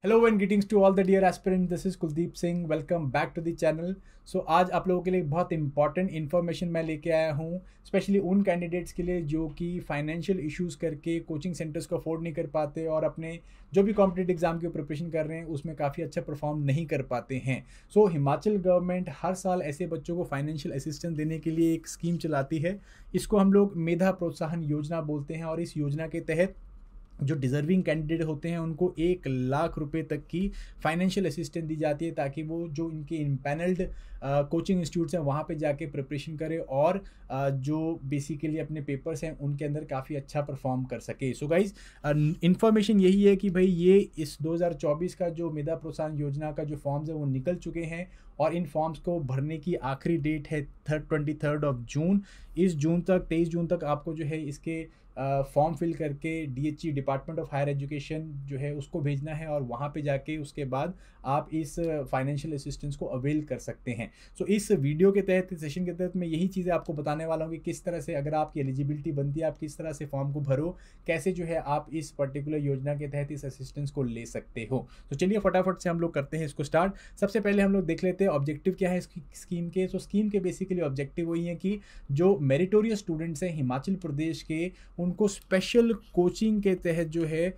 Hello and greetings to all the dear aspirant, this is Kuldeep Singh. Welcome back to the channel. So आज आप लोगों के लिए बहुत इंपॉर्टेंट इन्फॉर्मेशन मैं लेके आया हूँ, स्पेशली उन कैंडिडेट्स के लिए जो कि फाइनेंशियल इश्यूज़ करके कोचिंग सेंटर्स को अफोर्ड नहीं कर पाते और अपने जो भी कॉम्पिटिटिव एग्जाम की प्रिपरेशन कर रहे हैं उसमें काफ़ी अच्छा परफॉर्म नहीं कर पाते हैं। सो हिमाचल गवर्नमेंट हर साल ऐसे बच्चों को फाइनेंशियल असिस्टेंस देने के लिए एक स्कीम चलाती है। इसको हम लोग मेधा प्रोत्साहन योजना बोलते हैं और इस योजना के तहत जो डिज़र्विंग कैंडिडेट होते हैं उनको 1 लाख रुपए तक की फाइनेंशियल असिस्टेंस दी जाती है, ताकि वो जो इनके इम्पैनल्ड कोचिंग इंस्टीट्यूट्स हैं वहाँ पे जाके प्रिपरेशन करें और जो बेसिकली अपने पेपर्स हैं उनके अंदर काफ़ी अच्छा परफॉर्म कर सके। सो गाइज, इन्फॉर्मेशन यही है कि भाई ये इस 2024 का जो मेधा प्रोत्साहन योजना का जो फॉर्म्स है वो निकल चुके हैं और इन फॉर्म्स को भरने की आखिरी डेट है 23 जून। इस जून तक 23 जून तक आपको जो है इसके फॉर्म फिल करके डीएचई डिपार्टमेंट ऑफ हायर एजुकेशन जो है उसको भेजना है और वहाँ पे जाके उसके बाद आप इस फाइनेंशियल असिस्टेंस को अवेल कर सकते हैं। सो इस वीडियो के तहत, इस सेशन के तहत मैं यही चीज़ें आपको बताने वाला हूँ कि किस तरह से अगर आपकी एलिजिबिलिटी बनती है आप किस तरह से फॉर्म को भरो, कैसे जो है आप इस पर्टिकुलर योजना के तहत इस असिस्टेंस को ले सकते हो। तो चलिए फटाफट से हम लोग करते हैं इसको स्टार्ट। सबसे पहले हम लोग देख लेते हैं ऑब्जेक्टिव क्या है इसकी स्कीम के। तो स्कीम के बेसिकली ऑब्जेक्टिव वही है कि जो मेरिटोरियस स्टूडेंट्स हैं हिमाचल प्रदेश के, उनको स्पेशल कोचिंग के तहत जो है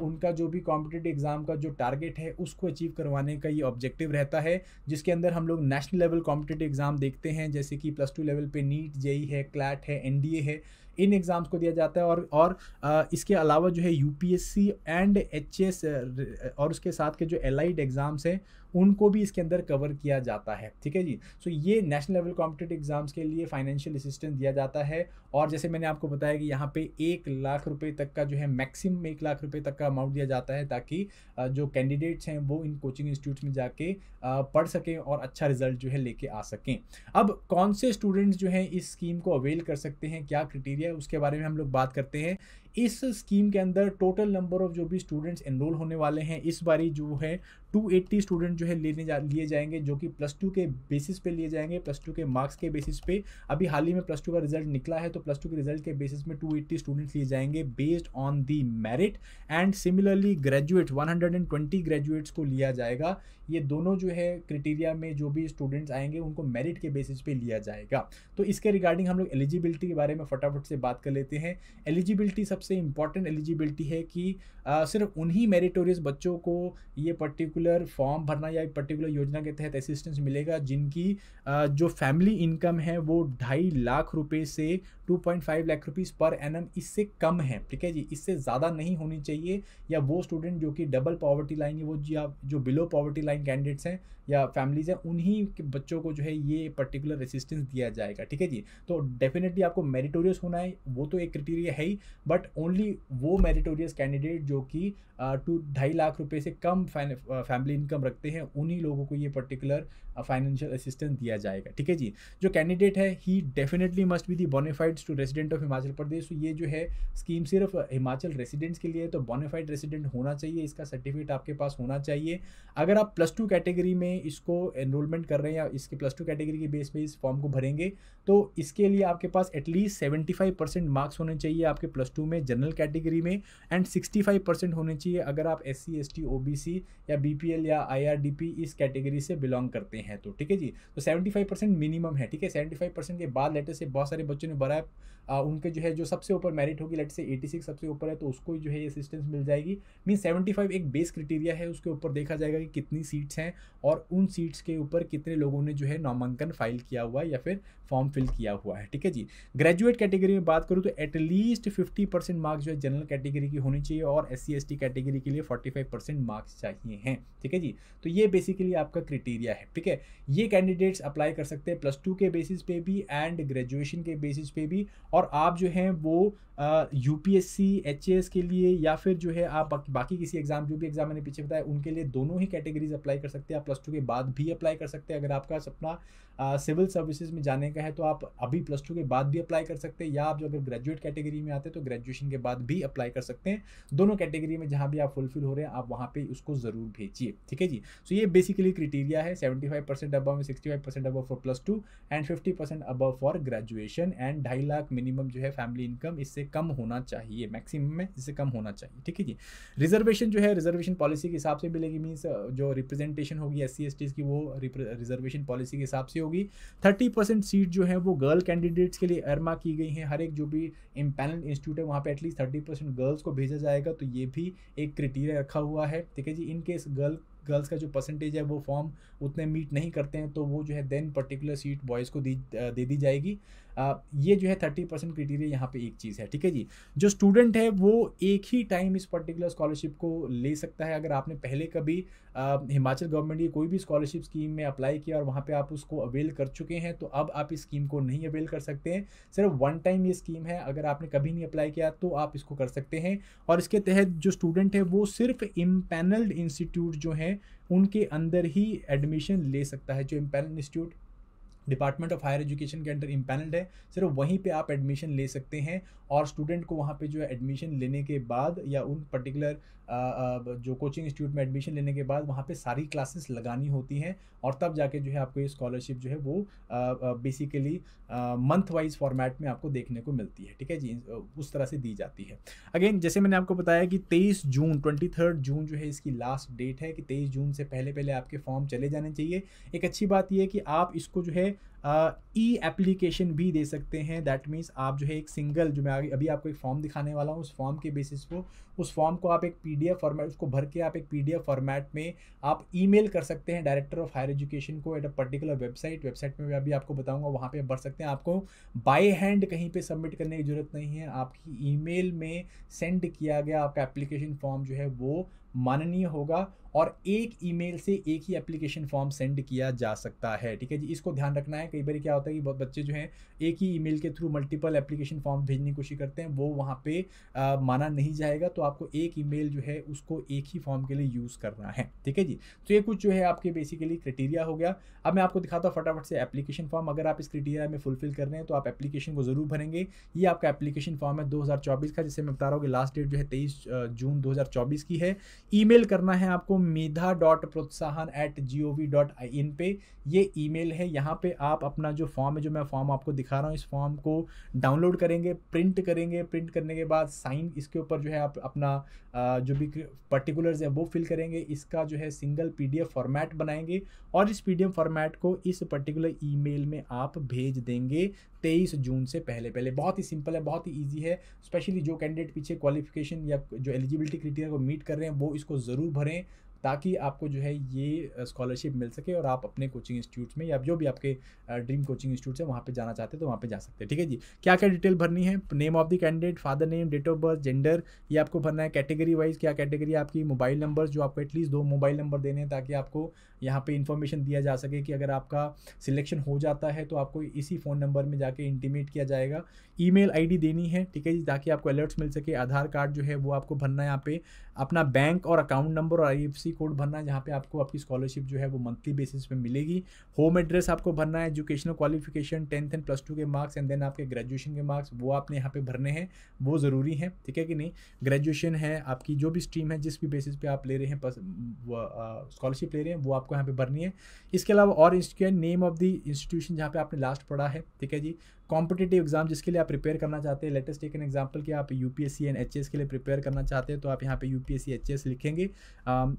उनका जो भी कॉम्पिटिटिव एग्जाम का जो टारगेट है उसको अचीव करवाने का ये ऑब्जेक्टिव रहता है, जिसके अंदर हम लोग नेशनल लेवल कॉम्पिटिटिव एग्जाम देखते हैं, जैसे कि +2 लेवल पे नीट, जेई है, क्लैट है, एनडीए है। इन एग्ज़ाम्स को दिया जाता है और इसके अलावा जो है यूपीएससी एंड एचएस और उसके साथ के जो एलाइड एग्ज़ाम्स हैं उनको भी इसके अंदर कवर किया जाता है। ठीक है जी। सो ये नेशनल लेवल कॉम्पिटिटिव एग्जाम्स के लिए फाइनेंशियल असिस्टेंस दिया जाता है और जैसे मैंने आपको बताया कि यहाँ पे 1 लाख रुपए तक का जो है मैक्सिमम 1 लाख रुपए तक का अमाउंट दिया जाता है, ताकि जो कैंडिडेट्स हैं वो इन कोचिंग इंस्टीट्यूट्स में जाके पढ़ सकें और अच्छा रिजल्ट जो है लेके आ सकें। अब कौन से स्टूडेंट्स जो हैं इस स्कीम को अवेल कर सकते हैं, क्या क्राइटेरिया है, उसके बारे में हम लोग बात करते हैं। इस स्कीम के अंदर टोटल नंबर ऑफ जो भी स्टूडेंट्स एनरोल होने वाले हैं इस बारी जो है 280 स्टूडेंट जो है लिए जाएंगे, जो कि +2 के बेसिस पे लिए जाएंगे, +2 के मार्क्स के बेसिस पे। अभी हाल ही में +2 का रिजल्ट निकला है तो +2 के रिजल्ट के बेसिस में 280 स्टूडेंट्स लिए जाएंगे based on the merit. And similarly graduate 120 graduates को लिया जाएगा। ये दोनों जो है क्राइटेरिया में जो भी स्टूडेंट्स आएंगे उनको मेरिट के बेसिस पे लिया जाएगा। तो इसके रिगार्डिंग हम लोग एलिजिबिलिटी के बारे में फटाफट से बात कर लेते हैं। एलिजिबिलिटी, सबसे इंपॉर्टेंट एलिजिबिलिटी है कि सिर्फ उन्हीं मेरिटोरियस बच्चों को ये पर्टिकुलर फॉर्म भरना या पर्टिकुलर योजना के तहत असिस्टेंस मिलेगा जिनकी जो फैमिली इनकम है वो 2.5 लाख रुपए से 2.5 लाख रुपीज़ पर एनम इससे कम है। ठीक है जी, इससे ज़्यादा नहीं होनी चाहिए। या वो स्टूडेंट जो कि डबल पॉवर्टी लाइन, वो जो बिलो पॉवर्टी लाइन कैंडिडेट्स हैं या फैमिलीज हैं, उन्हीं के बच्चों को जो है ये पर्टिकुलर असिस्टेंस दिया जाएगा। ठीक है जी। तो डेफिनेटली आपको मेरिटोरियस होना है, वो तो एक क्राइटेरिया है ही, बट ओनली वो मेरिटोरियस कैंडिडेट जो कि 2.5 लाख रुपए से कम फैमिली इनकम रखते हैं, उन्हीं लोगों को ये पर्टिकुलर फाइनेंशियल असिस्टेंस दिया जाएगा। ठीक है जी। जो कैंडिडेट है ही definitely must be the bonafides to resident of Himachal Pradesh. तो ये जो है स्कीम सिर्फ हिमाचल रेसिडेंट्स के लिए है, तो बोनाफाइड रेसिडेंट होना चाहिए, इसका सर्टिफिकेट आपके पास होना चाहिए। अगर आप +2 कैटेगरी में इसको एनरोलमेंट कर रहे हैं या इसके +2 कैटेगरी के बेस पे इस फॉर्म को भरेंगे तो इसके लिए आपके पास एटलीस्ट 75% मार्क्स होने चाहिए आपके +2 में जनरल कैटेगरी में, एंड 65% होने चाहिए अगर आप SC ST OBC या BPL या IRDP इस कैटेगरी से बिलोंग करते हैं तो। ठीक है जी। तो 75% मिनिमम है। ठीक है, 75% के बाद लेटर से बहुत सारे बच्चों ने भरा है, उनके जो है जो सबसे ऊपर मेरिट होगी, लेट से 86 सबसे ऊपर है तो उसको जो है ये असिस्टेंस मिल जाएगी। मीन 75 एक बेस क्राइटेरिया है, उसके ऊपर देखा जाएगा कि कितनी सीट्स हैं और उन सीट्स के ऊपर कितने लोगों ने जो है नामांकन फाइल किया हुआ है या फिर फॉर्म फिल किया हुआ है। ठीक है जी। ग्रेजुएट कैटेगरी में बात करूँ तो एटलीस्ट 50% मार्क्स जो है जनरल कैटेगरी की होनी चाहिए और SC ST कैटेगरी के लिए 45% मार्क्स चाहिए हैं। ठीक है जी। तो ये बेसिकली आपका क्राइटेरिया है। ठीक है, ये कैंडिडेट्स अप्लाई कर सकते हैं +2 के बेसिस पे भी एंड ग्रेजुएशन के बेसिस पे भी। और आप जो हैं वो UPSC HS के लिए या फिर जो है आप बाकी किसी एग्जाम, जो भी एग्जाम मैंने पीछे बताया, उनके लिए दोनों ही कैटेगरीज अप्लाई कर सकते हैं। आप +2 के बाद भी अप्लाई कर सकते हैं। अगर आपका सपना सिविल सर्विसेज में जाने का है तो आप अभी +2 के बाद भी अप्लाई कर सकते हैं, या आप जो अगर ग्रेजुएट कैटेगरी में आते हैं तो ग्रेजुएशन के बाद भी अप्लाई कर सकते हैं। दोनों कैटेगरी में जहाँ भी आप फुलफिल हो रहे हैं आप वहाँ पे उसको ज़रूर भेजिए। ठीक है जी। सो ये बेसिकली क्राइटेरिया है, 75% अबव में 65% above for +2 and 50% above for graduation and 2.5 lakh minimum जो है फैमिली इनकम, इससे कम होना चाहिए, मैक्सिमम में इससे कम होना चाहिए, ठीक है जी। रिजर्वेशन जो है रिजर्वेशन पॉलिसी के हिसाब से मिलेगी, मीन्स जो रिप्रेजेंटेशन होगी SC/STs की वो रिजर्वेशन पॉलिसी के हिसाब से होगी। 30% सीट जो है वो गर्ल कैंडिडेट्स के लिए अर्मा की गई हैं। हर एक जो भी इम्पैनल इंस्टीट्यूट है वहाँ पे एटलीस्ट 30% गर्ल्स को भेजा जाएगा, तो ये भी एक क्राइटेरिया रखा हुआ है, ठीक है जी। इन केस गर्ल्स का जो परसेंटेज है वो फॉर्म उतने मीट नहीं करते हैं तो वो जो है देन पर्टिकुलर सीट बॉयज़ को दे दी जाएगी। ये जो है 30% क्राइटेरिया यहाँ पे एक चीज़ है, ठीक है जी। जो स्टूडेंट है वो एक ही टाइम इस पर्टिकुलर स्कॉलरशिप को ले सकता है। अगर आपने पहले कभी हिमाचल गवर्नमेंट की कोई भी स्कॉलरशिप स्कीम में अप्लाई किया और वहाँ पे आप उसको अवेल कर चुके हैं, तो अब आप इस स्कीम को नहीं अवेल कर सकते हैं। सिर्फ वन टाइम ये स्कीम है, अगर आपने कभी नहीं अप्लाई किया तो आप इसको कर सकते हैं। और इसके तहत जो स्टूडेंट है वो सिर्फ इम्पैनल्ड इंस्टीट्यूट जो हैं उनके अंदर ही एडमिशन ले सकता है। जो empanelled institute department of higher education के अंडर इम्पैनल्ड है, सिर्फ वहीं पे आप एडमिशन ले सकते हैं। और स्टूडेंट को वहाँ पे जो है एडमिशन लेने के बाद या उन पर्टिकुलर जो कोचिंग इंस्टीट्यूट में एडमिशन लेने के बाद वहाँ पे सारी क्लासेस लगानी होती हैं और तब जाके जो है आपको ये स्कॉलरशिप जो है वो बेसिकली मंथ वाइज फॉर्मेट में आपको देखने को मिलती है, ठीक है जी। उस तरह से दी जाती है। अगेन जैसे मैंने आपको बताया कि 23 जून जो है इसकी लास्ट डेट है कि 23 जून से पहले आपके फॉर्म चले जाने चाहिए। एक अच्छी बात यह है कि आप इसको जो है ई एप्लीकेशन भी दे सकते हैं। दैट मीन्स आप जो है एक सिंगल, जो मैं अभी आपको एक फॉर्म दिखाने वाला हूँ, उस फॉर्म के बेसिस को उस फॉर्म को आप एक PDF फॉर्मेट, उसको भर के आप एक PDF फॉर्मेट में आप ईमेल कर सकते हैं डायरेक्टर ऑफ हायर एजुकेशन को एट अ पर्टिकुलर वेबसाइट में मैं अभी आपको बताऊंगा, वहाँ पे आप भर सकते हैं। आपको बाय हैंड कहीं पे सबमिट करने की ज़रूरत नहीं है। आपकी ईमेल में सेंड किया गया आपका एप्लीकेशन फॉर्म जो है वो माननीय होगा और एक ईमेल से एक ही एप्लीकेशन फॉर्म सेंड किया जा सकता है, ठीक है जी। इसको ध्यान रखना है। कई बार क्या होता है कि बहुत बच्चे जो हैं एक ही ईमेल के थ्रू मल्टीपल एप्लीकेशन फॉर्म भेजने की कोशिश करते हैं, वो वहाँ पे माना नहीं जाएगा। तो आपको एक ईमेल जो है उसको एक ही फॉर्म के लिए यूज़ करना है, ठीक है जी। तो ये कुछ जो है आपके बेसिकली क्राइटेरिया हो गया। अब मैं आपको दिखाता हूँ फटाफट से एप्लीकेशन फॉर्म। अगर आप इस क्राइटेरिया में फुलफिल कर रहे हैं तो आप एप्लीकेशन को ज़रूर भरेंगे। ये आपका एप्लीकेशन फॉर्म है 2024 का, जिससे मैं बता रहा हूँ कि लास्ट डेट जो है 23 जून 2024 की है। ईमेल करना है आपको medha.protsahan@gov.in पे, ये ईमेल है। यहाँ पे आप अपना जो फॉर्म है, जो मैं फॉर्म आपको दिखा रहा हूँ, इस फॉर्म को डाउनलोड करेंगे, प्रिंट करेंगे। प्रिंट करने के बाद साइन इसके ऊपर जो है आप अपना जो भी पर्टिकुलर्स है वो फिल करेंगे। इसका जो है सिंगल PDF फॉर्मेट बनाएंगे और इस PDF फॉर्मेट को इस पर्टिकुलर ईमेल में आप भेज देंगे 23 जून से पहले। बहुत ही सिंपल है, बहुत ही ईजी है। स्पेशली जो कैंडिडेट पीछे क्वालिफिकेशन या जो एलिजिबिलिटी क्राइटेरिया को मीट कर रहे हैं वो इसको ज़रूर भरें, ताकि आपको जो है ये स्कॉलरशिप मिल सके और आप अपने कोचिंग इंस्टीट्यूट्स में या जो भी आपके ड्रीम कोचिंग इंस्टीट्यूट है वहाँ पे जाना चाहते हैं तो वहाँ पे जा सकते हैं, ठीक है जी। क्या क्या डिटेल भरनी है? Name of the candidate, father name, date of birth, gender, ये आपको भरना है। कैटेगरी वाइज क्या कैटेगरी आपकी, मोबाइल नंबर, जो आपको एटलीस्ट 2 मोबाइल नंबर देने हैं ताकि आपको यहाँ पे इन्फॉर्मेशन दिया जा सके कि अगर आपका सिलेक्शन हो जाता है तो आपको इसी फ़ोन नंबर में जाके इंटीमेट किया जाएगा। ईमेल आईडी देनी है, ठीक है जी, ताकि आपको अलर्ट्स मिल सके। आधार कार्ड जो है वो आपको भरना है यहाँ पे। अपना बैंक और अकाउंट नंबर और IFSC कोड भरना है, जहाँ पे आपको आपकी स्कॉलरशिप जो है वो मंथली बेसिस पे मिलेगी। होम एड्रेस आपको भरना है। एजुकेशनल क्वालिफिकेशन 10th एंड +2 के मार्क्स एंड देन आपके ग्रेजुएशन के मार्क्स वो आपने यहाँ पे भरने हैं, वो ज़रूरी है, ठीक है कि नहीं। ग्रेजुएशन है, आपकी जो भी स्ट्रीम है, जिस भी बेसिस पे आप ले रहे हैं स्कॉलरशिप ले रहे हैं, वो आपको यहाँ पे भरनी है। इसके अलावा और इसके नेम ऑफ द इंस्टीट्यूशन जहाँ पे आपने लास्ट पढ़ा है, ठीक है जी। कॉम्पिटिटिव एग्जाम जिसके लिए आप प्रिपेयर करना चाहते हैं, लेटेस्ट टेक एन एग्जांपल कि आप UPSC एंड HS के लिए प्रिपेयर करना चाहते हैं तो आप यहाँ पे UPSC HS लिखेंगे।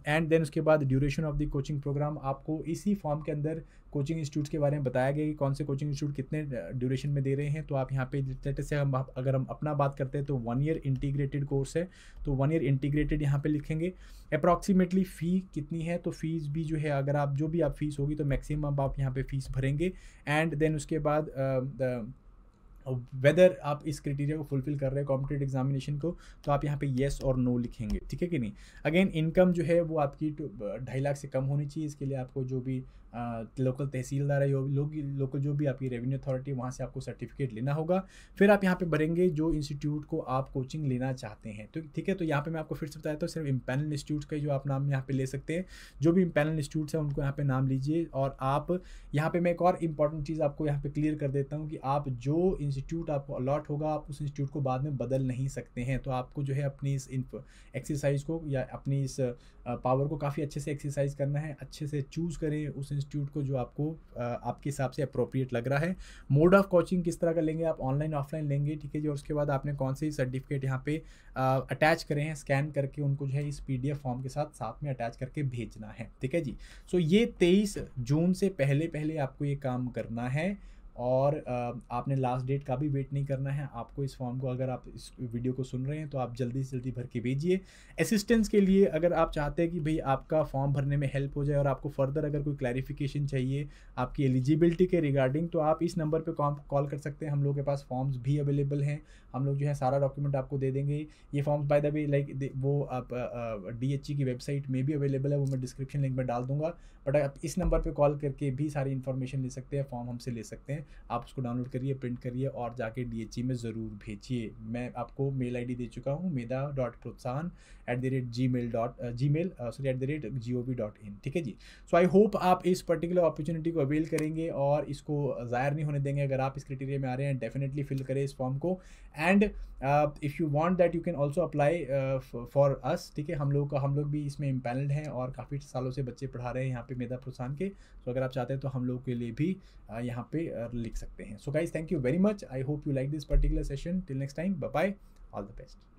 एंड देन उसके बाद duration of the coaching program, आपको इसी फॉर्म के अंदर कोचिंग इंस्टीट्यूट्स के बारे में बताया गया कि कौन से कोचिंग इंस्टीट्यूट कितने ड्यूरेशन में दे रहे हैं। तो आप यहाँ पे लेटेस्ट से अगर हम अपना बात करते हैं तो 1 ईयर इंटीग्रेटेड कोर्स है, तो 1 ईयर इंटीग्रेटेड यहाँ पे लिखेंगे। अप्रॉक्सीमेटली फ़ी कितनी है, तो फीस भी जो है अगर आप जो भी आप फीस होगी तो मैक्सिमम आप यहाँ पे फीस भरेंगे। एंड देन उसके बाद वेदर आप इस क्राइटेरिया को फुलफिल कर रहे हैं कॉम्पिटेटिव एग्जामिनेशन को, तो आप यहाँ पे येस और नो लिखेंगे, ठीक है कि नहीं। अगेन इनकम जो है वो आपकी 2.5 लाख से कम होनी चाहिए। इसके लिए आपको जो भी लोकल तहसीलदार है, लोकल जो भी आपकी रेवेन्यू अथॉरिटी, वहाँ से आपको सर्टिफिकेट लेना होगा। फिर आप यहाँ पे भरेंगे जो इंस्टीट्यूट को आप कोचिंग लेना चाहते हैं, तो ठीक है। तो यहाँ पे मैं आपको फिर से बताया तो सिर्फ इम्पैनल इंस्टीट्यूट का जो आप नाम यहाँ पे ले सकते हैं। जो भी इम्पैनल इंस्टीट्यूट्स हैं उनको यहाँ पे नाम लीजिए। और आप यहाँ पे मैं एक और इंपॉर्टेंट चीज़ आपको यहाँ पे क्लियर कर देता हूँ कि आप जो इंस्टीट्यूट आपको अलॉट होगा आप उस इंस्टीट्यूट को बाद में बदल नहीं सकते हैं। तो आपको जो है अपनी इस एक्सरसाइज को या अपनी इस पावर को काफ़ी अच्छे से एक्सरसाइज करना है। अच्छे से चूज़ करें उस इंस्टीट्यूट को जो आपको आपके हिसाब से अप्रोप्रिएट लग रहा है। मोड ऑफ कोचिंग किस तरह का लेंगे आप, ऑनलाइन ऑफलाइन लेंगे, ठीक है जी। और उसके बाद आपने कौन से सर्टिफिकेट यहाँ पे अटैच करें हैं, स्कैन करके उनको जो है इस PDF फॉर्म के साथ में अटैच करके भेजना है, ठीक है जी। सो ये 23 जून से पहले पहले आपको ये काम करना है और आपने लास्ट डेट का भी वेट नहीं करना है। आपको इस फॉर्म को, अगर आप इस वीडियो को सुन रहे हैं तो आप जल्दी से जल्दी भर के भेजिए। असिस्टेंस के लिए अगर आप चाहते हैं कि भाई आपका फॉर्म भरने में हेल्प हो जाए और आपको फर्दर अगर कोई क्लैरिफिकेशन चाहिए आपकी एलिजिबिलिटी के रिगार्डिंग, तो आप इस नंबर पे कॉल कर सकते हैं। हम लोग के पास फॉर्म्स भी अवेलेबल हैं, हम लोग जो है सारा डॉक्यूमेंट आपको दे देंगे। ये forms by the way like वो आप DHE की वेबसाइट में भी अवेलेबल है, वो मैं डिस्क्रिप्शन लिंक में डाल दूंगा। बट आप इस नंबर पे कॉल करके भी सारी इन्फॉर्मेशन ले सकते हैं, फॉर्म हमसे ले सकते हैं। आप उसको डाउनलोड करिए, प्रिंट करिए और जाके DHE में ज़रूर भेजिए। मैं आपको मेल ID दे चुका हूँ, meda.protsahan@gmail.in, ठीक है जी। सो आई होप आप इस पर्टिकुलर अपॉर्चुनिटी को अवेल करेंगे और इसको ज़ायर नहीं होने देंगे। अगर आप इस क्राइटेरिया में आ रहे हैं, डेफिनेटली फिल करें इस फॉर्म को। And if you want that you can also apply for us, ठीक है। हम लोग भी इसमें इम्पैनल्ड हैं और काफ़ी सालों से बच्चे पढ़ा रहे हैं यहाँ पे मेधा प्रोत्साहन के। सो अगर आप चाहते हैं तो हम लोग के लिए भी यहाँ पे लिख सकते हैं। So guys, thank you very much. I hope you like this particular session. Till next time, bye bye, all the best.